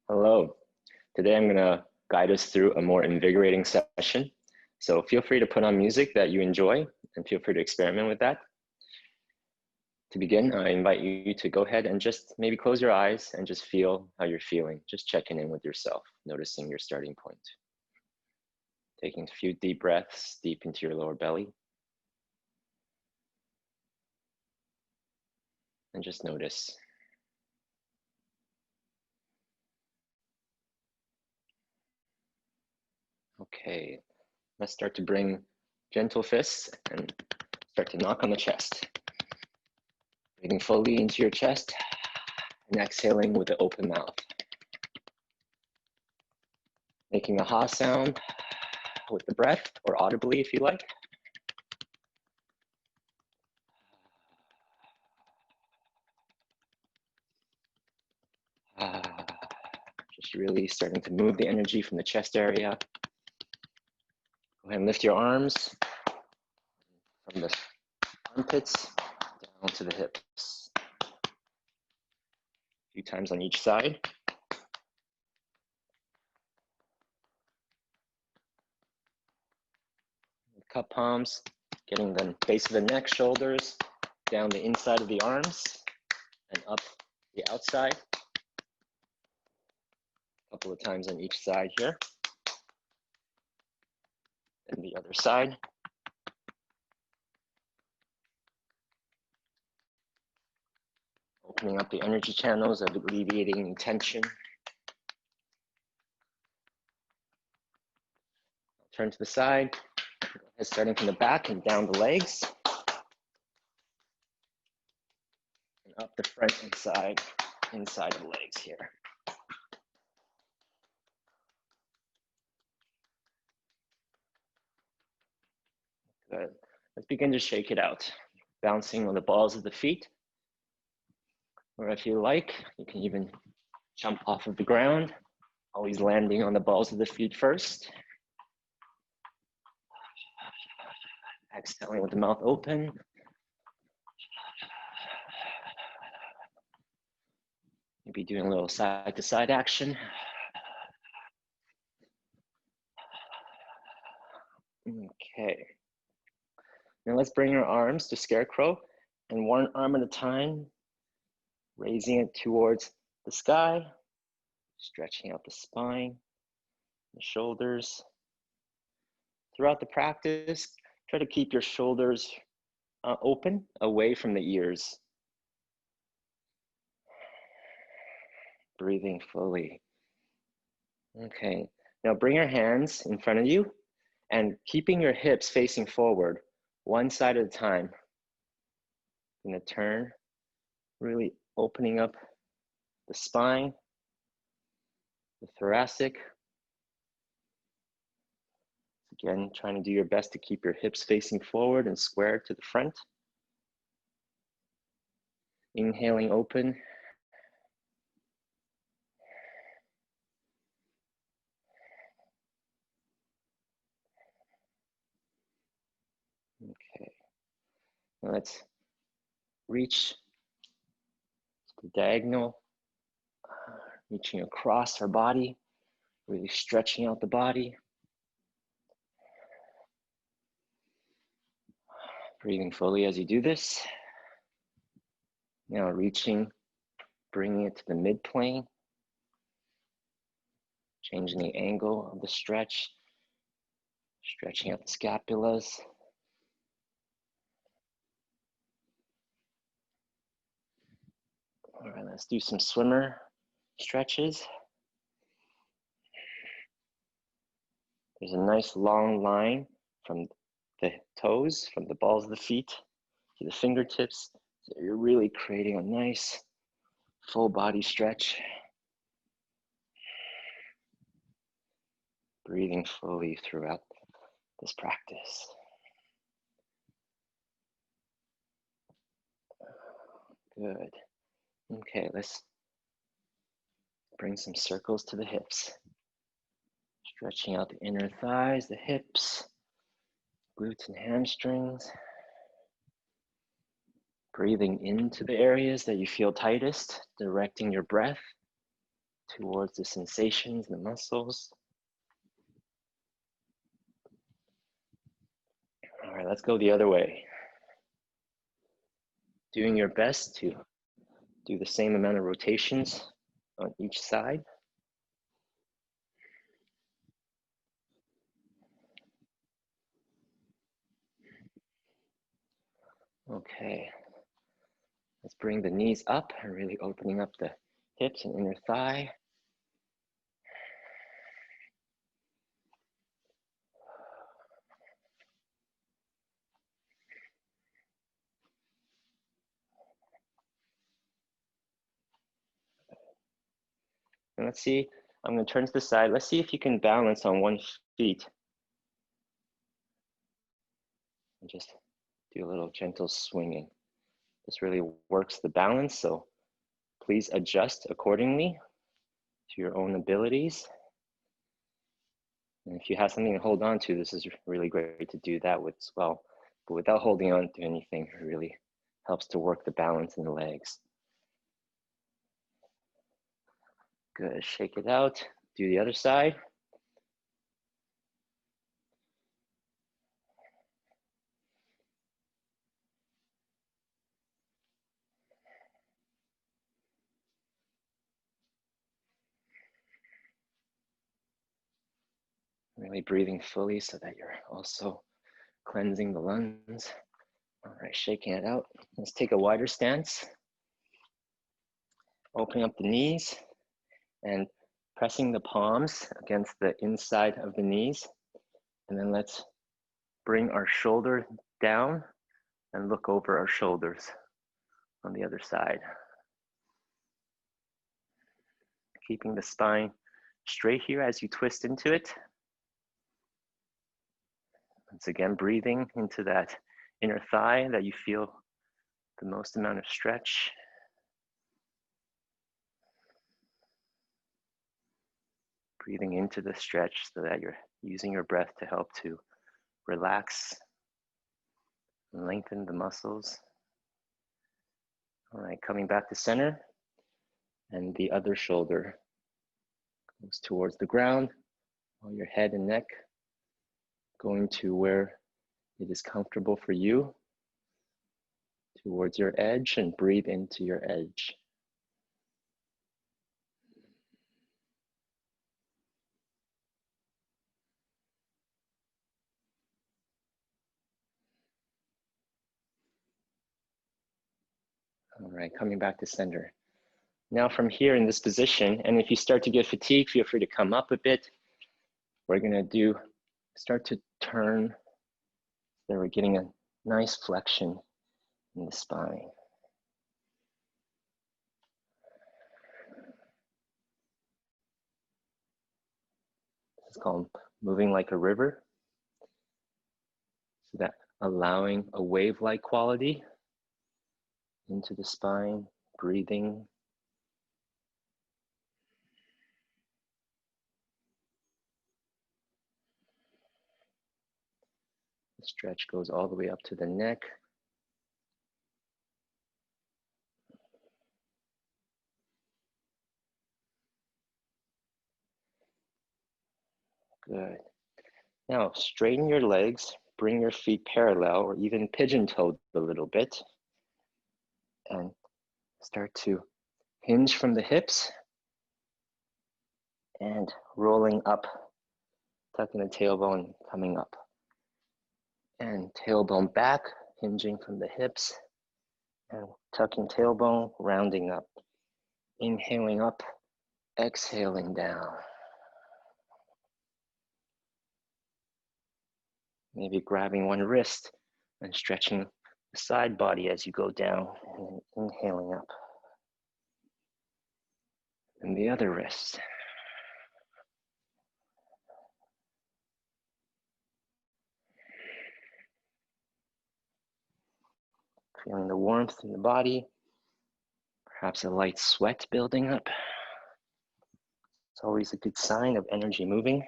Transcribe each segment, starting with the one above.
Hello. Today I'm going to guide us through a more invigorating session. So feel free to put on music that you enjoy and feel free to experiment with that. To begin, I invite you to go ahead and just maybe close your eyes and just feel how you're feeling. Just checking in with yourself, noticing your starting point. Taking a few deep breaths deep into your lower belly. And just notice. Okay, let's start to bring gentle fists and start to knock on the chest. Breathing fully into your chest and exhaling with the open mouth. Making a ha sound with the breath or audibly if you like. Just really starting to move the energy from the chest area. Go ahead and lift your arms from the armpits down to the hips. A few times on each side. Cup palms, getting the base of the neck, shoulders, down the inside of the arms and up the outside. A couple of times on each side here. And the other side. Opening up the energy channels of alleviating tension. Turn to the side, starting from the back and down the legs. And up the front and side, inside of the legs here. Good. Let's begin to shake it out. Bouncing on the balls of the feet. Or if you like, you can even jump off of the ground, always landing on the balls of the feet first. Exhaling with the mouth open. Maybe doing a little side to side action. Okay. Now let's bring our arms to scarecrow and one arm at a time, raising it towards the sky, stretching out the spine, the shoulders. Throughout the practice, try to keep your shoulders open, away from the ears. Breathing fully. Okay, now bring your hands in front of you and keeping your hips facing forward, one side at a time. I'm gonna turn, really opening up the spine, the thoracic. Again, trying to do your best to keep your hips facing forward and square to the front. Inhaling open. Okay, now let's reach the diagonal, reaching across our body, really stretching out the body. Breathing fully as you do this. Now reaching, bringing it to the midplane, changing the angle of the stretch, stretching out the scapulas. All right, let's do some swimmer stretches. There's a nice long line from the toes, from the balls of the feet to the fingertips. So you're really creating a nice full body stretch. Breathing fully throughout this practice. Good. Okay, let's bring some circles to the hips. Stretching out the inner thighs, the hips, glutes and hamstrings. Breathing into the areas that you feel tightest, directing your breath. towards the sensations, the muscles. All right, let's go the other way. Doing your best to do the same amount of rotations on each side. Okay, let's bring the knees up and really opening up the hips and inner thigh. And let's see, I'm going to turn to the side. Let's see if you can balance on one foot. And just do a little gentle swinging. This really works the balance, so please adjust accordingly to your own abilities. And if you have something to hold on to, this is really great to do that with as well. But without holding on to anything, it really helps to work the balance in the legs. Good, shake it out. Do the other side. Really breathing fully so that you're also cleansing the lungs. All right, shaking it out. Let's take a wider stance. Opening up the knees and pressing the palms against the inside of the knees. And then let's bring our shoulder down and look over our shoulders on the other side. Keeping the spine straight here as you twist into it. Once again, breathing into that inner thigh that you feel the most amount of stretch. Breathing into the stretch so that you're using your breath to help to relax and lengthen the muscles. All right, coming back to center, and the other shoulder goes towards the ground, while your head and neck going to where it is comfortable for you, towards your edge, and breathe into your edge. All right, coming back to center. Now from here in this position, and if you start to get fatigued, feel free to come up a bit. We're gonna start to turn, so we're getting a nice flexion in the spine. It's called moving like a river. So that allowing a wave-like quality into the spine, breathing. The stretch goes all the way up to the neck. Good. Now straighten your legs, bring your feet parallel or even pigeon-toed a little bit, and start to hinge from the hips and rolling up, tucking the tailbone, coming up. And tailbone back, hinging from the hips, and tucking tailbone, rounding up. Inhaling up, exhaling down. Maybe grabbing one wrist and stretching the side body as you go down, and then inhaling up. And the other wrist. Feeling the warmth in the body, perhaps a light sweat building up. It's always a good sign of energy moving.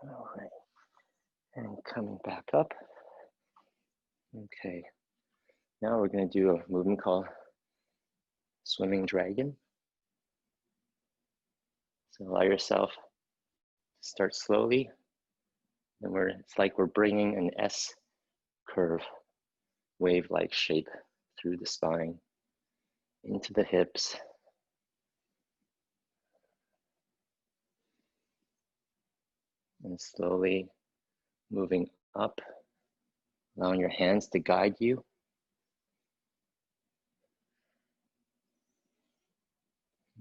All right, and coming back up. Okay, now we're going to do a movement called swimming dragon. So allow yourself to start slowly. And it's like we're bringing an S curve, wave-like shape through the spine, into the hips. And slowly moving up, allowing your hands to guide you.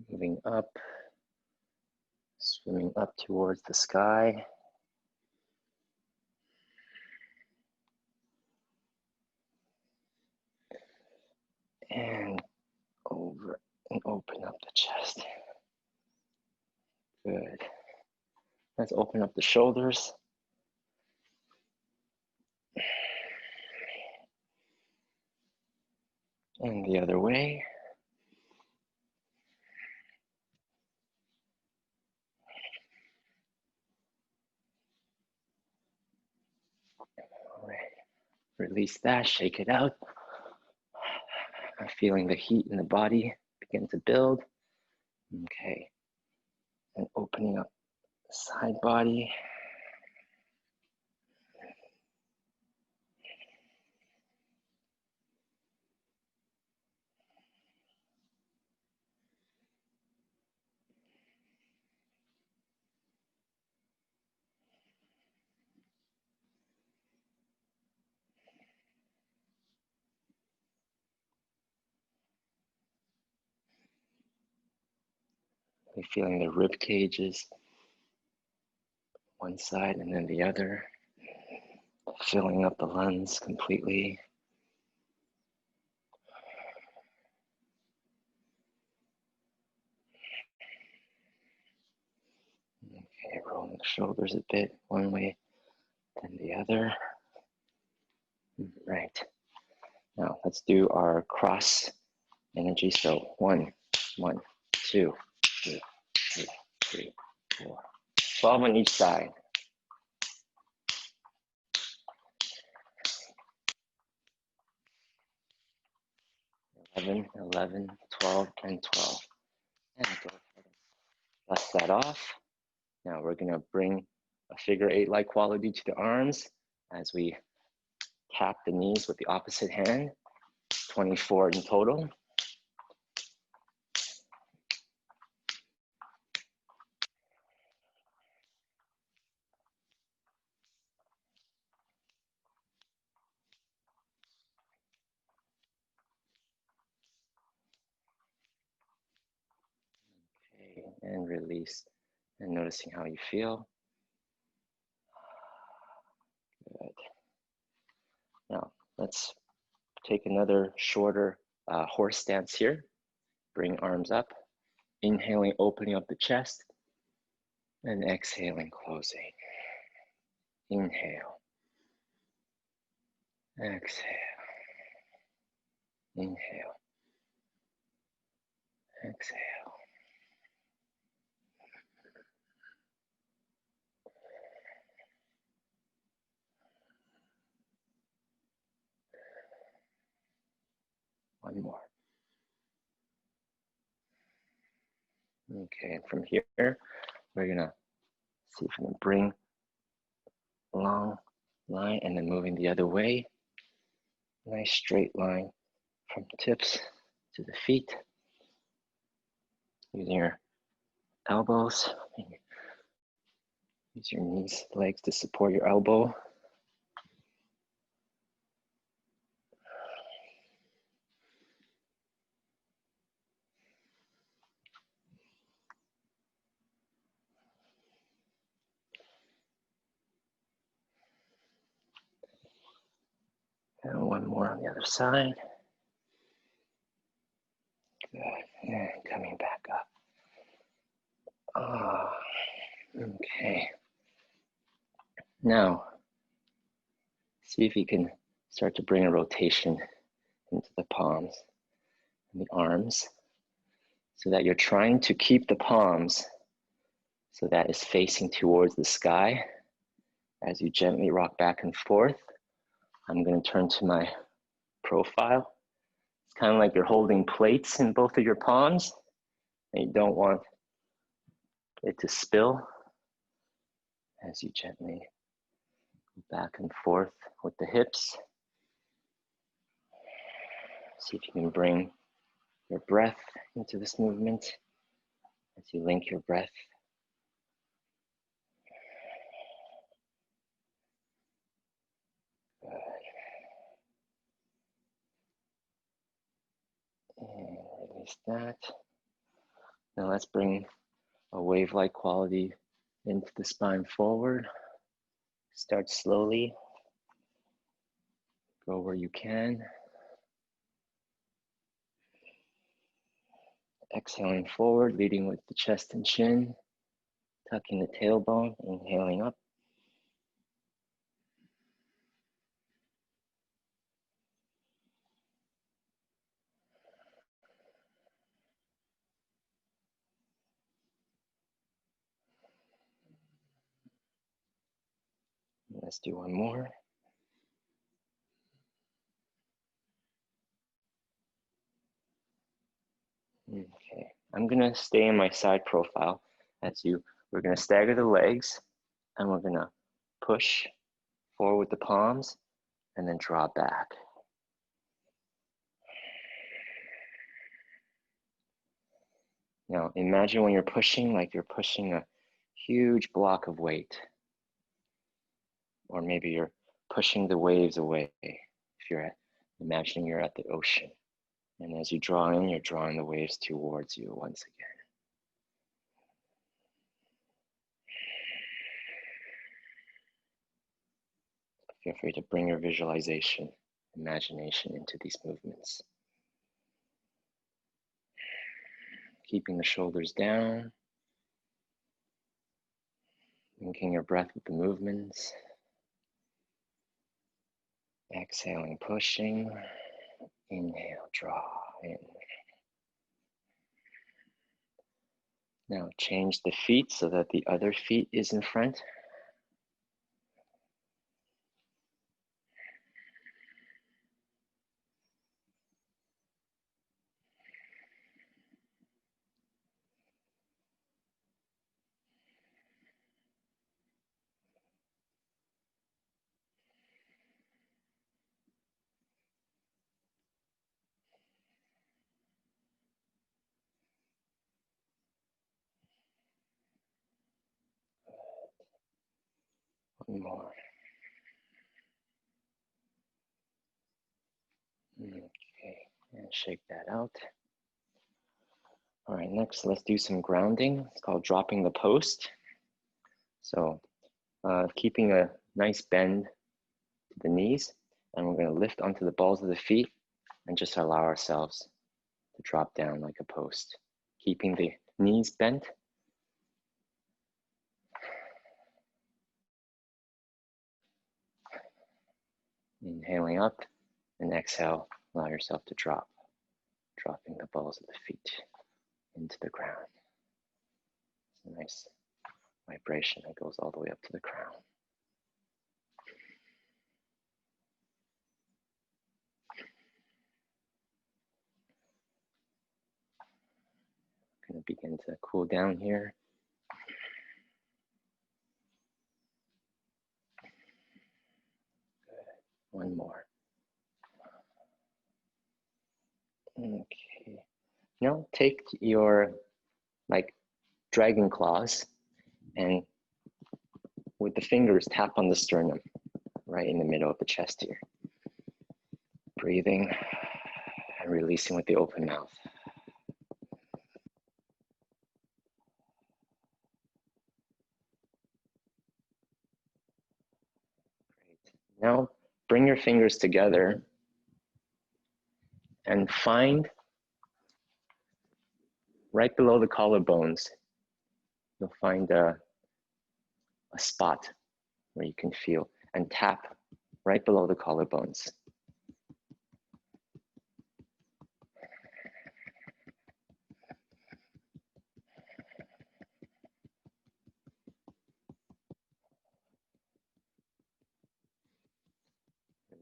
Moving up, swimming up towards the sky. And over and open up the chest. Good. Let's open up the shoulders. And the other way. All right. Release that, shake it out. Feeling the heat in the body begin to build. Okay. And opening up the side body. We're feeling the rib cages, one side and then the other, filling up the lungs completely. Okay, rolling the shoulders a bit, one way, then the other. Right. Now let's do our cross energy. So 1, 2, 3, 4. 12 on each side. 11, 12, and 12. And go ahead and dust that off. Now we're going to bring a figure 8-like quality to the arms as we tap the knees with the opposite hand. 24 in total. Okay, and release. And noticing how you feel. Good. Now let's take another shorter horse stance here. Bring arms up. Inhaling, opening up the chest. And exhaling, closing. Inhale. Exhale. Inhale. Exhale. One more. Okay, and from here, we're gonna see if we can bring a long line and then moving the other way. Nice straight line from tips to the feet. Using your elbows. Use your knees, legs to support your elbow. And one more on the other side. Good. And coming back up. Okay. Now, see if you can start to bring a rotation into the palms and the arms so that you're trying to keep the palms so that is facing towards the sky as you gently rock back and forth, I'm going to turn to my profile. It's kind of like you're holding plates in both of your palms, and you don't want it to spill as you gently go back and forth with the hips. See if you can bring your breath into this movement as you link your breath. Good. And release that. Now let's bring a wave-like quality into the spine forward. Start slowly. Go where you can. Exhaling forward, leading with the chest and chin. Tucking the tailbone, inhaling up. Let's do one more. Okay, I'm gonna stay in my side profile we're gonna stagger the legs and we're gonna push forward with the palms and then draw back. Now imagine when you're pushing, like you're pushing a huge block of weight. Or maybe you're pushing the waves away. Imagining you're at the ocean. And as you draw in, you're drawing the waves towards you once again. Feel free to bring your visualization, imagination into these movements. Keeping the shoulders down, linking your breath with the movements. Exhaling, pushing. Inhale, draw in. Now change the feet so that the other feet is in front. One more. Okay, and shake that out. All right, next let's do some grounding. It's called dropping the post. So keeping a nice bend to the knees, and we're gonna lift onto the balls of the feet and just allow ourselves to drop down like a post. Keeping the knees bent. Inhaling up and exhale, allow yourself to drop. Dropping the balls of the feet into the ground. It's a nice vibration that goes all the way up to the crown. Going to begin to cool down here. Good. One more. Okay. Now take your dragon claws and with the fingers tap on the sternum, right in the middle of the chest here. Breathing and releasing with the open mouth. Great. Now bring your fingers together and find right below the collarbones, you'll find a spot where you can feel and tap right below the collarbones.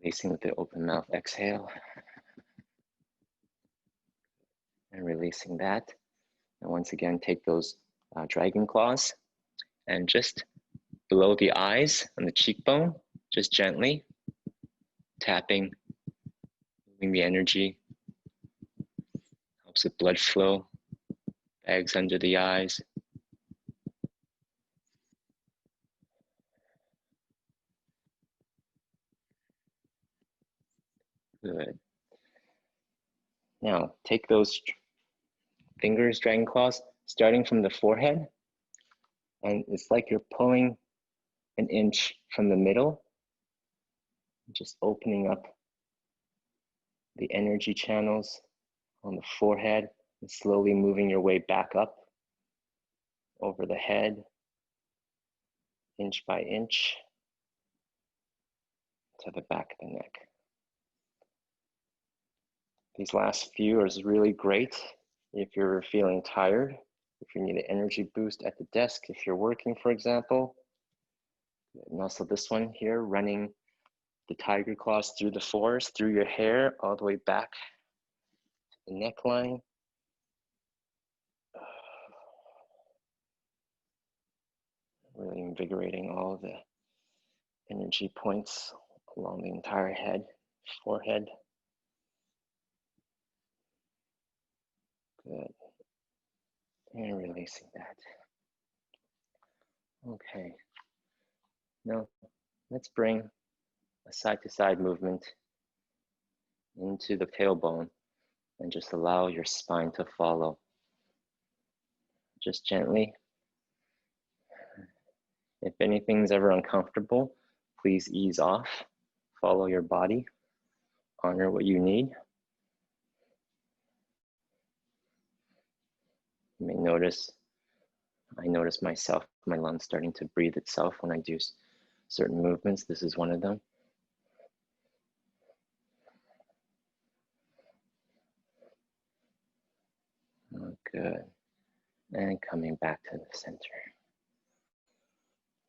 Releasing with the open mouth exhale. And releasing that. And once again, take those dragon claws and just below the eyes and the cheekbone, just gently tapping, moving the energy, helps with blood flow, bags under the eyes. Good. Now, take those fingers, dragon claws, starting from the forehead, and it's like you're pulling an inch from the middle, just opening up the energy channels on the forehead and slowly moving your way back up over the head, inch by inch, to the back of the neck. These last few are really great if you're feeling tired, if you need an energy boost at the desk, if you're working, for example. And also this one here, running the tiger claws through the forest, through your hair, all the way back to the neckline. Really invigorating all the energy points along the entire head, forehead. Good. And releasing that. Okay. Now, let's bring a side-to-side movement into the tailbone and just allow your spine to follow. Just gently. If anything's ever uncomfortable, please ease off. Follow your body. Honor what you need. You may notice, I notice myself, my lungs starting to breathe itself when I do certain movements. This is one of them. Oh, good. And coming back to the center.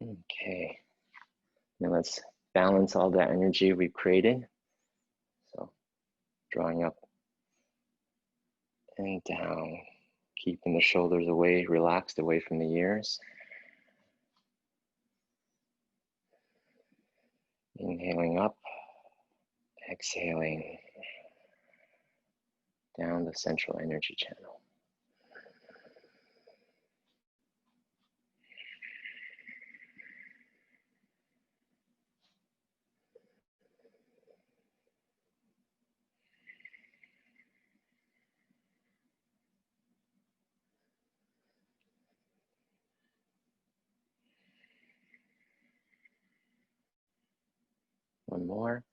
Okay. Now let's balance all that energy we've created. So drawing up and down, keeping the shoulders away, relaxed away from the ears. Inhaling up, exhaling down the central energy channel. One more.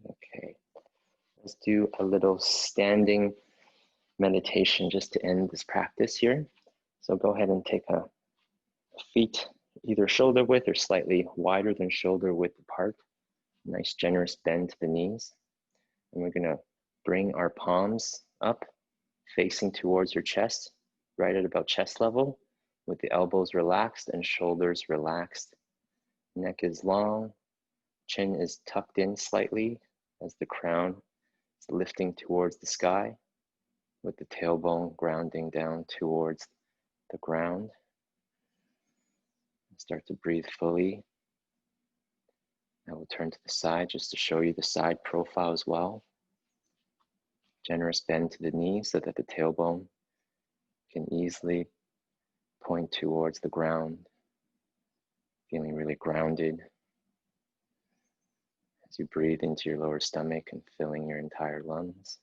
Okay, let's do a little standing meditation just to end this practice here. So go ahead and take a feet either shoulder width or slightly wider than shoulder width apart. Nice generous bend to the knees. And we're gonna bring our palms up, facing towards your chest, right at about chest level, with the elbows relaxed and shoulders relaxed. Neck is long, chin is tucked in slightly as the crown is lifting towards the sky, with the tailbone grounding down towards the ground. Start to breathe fully. I will turn to the side just to show you the side profile as well. Generous bend to the knees so that the tailbone can easily point towards the ground, feeling really grounded as you breathe into your lower stomach and filling your entire lungs.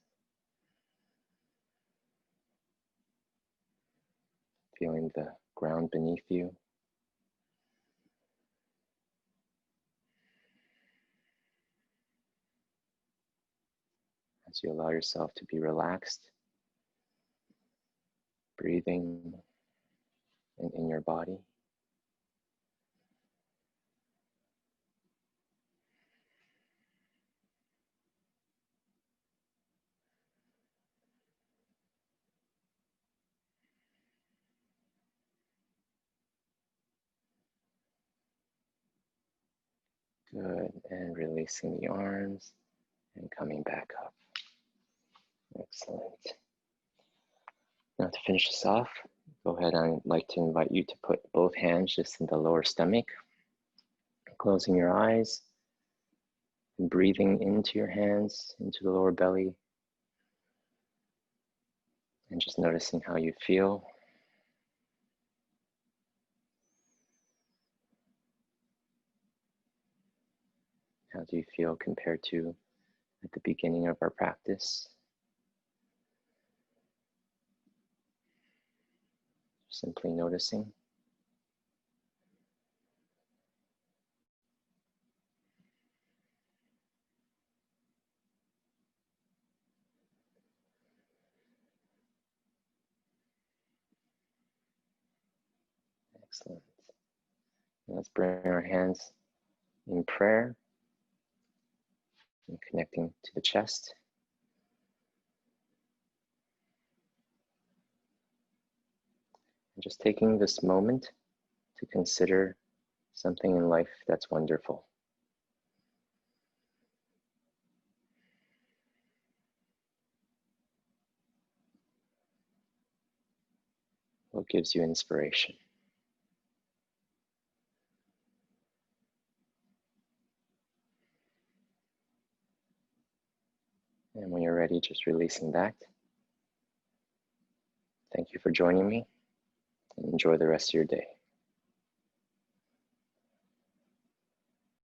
Feeling the ground beneath you. As you allow yourself to be relaxed, breathing and in your body. Good, and releasing the arms and coming back up. Excellent. Now to finish this off, go ahead. I'd like to invite you to put both hands just in the lower stomach, closing your eyes and breathing into your hands, into the lower belly, and just noticing how you feel. How do you feel compared to at the beginning of our practice? Simply noticing. Excellent. Let's bring our hands in prayer and connecting to the chest. And just taking this moment to consider something in life that's wonderful. What gives you inspiration? And when you're ready, just releasing that. Thank you for joining me, and enjoy the rest of your day.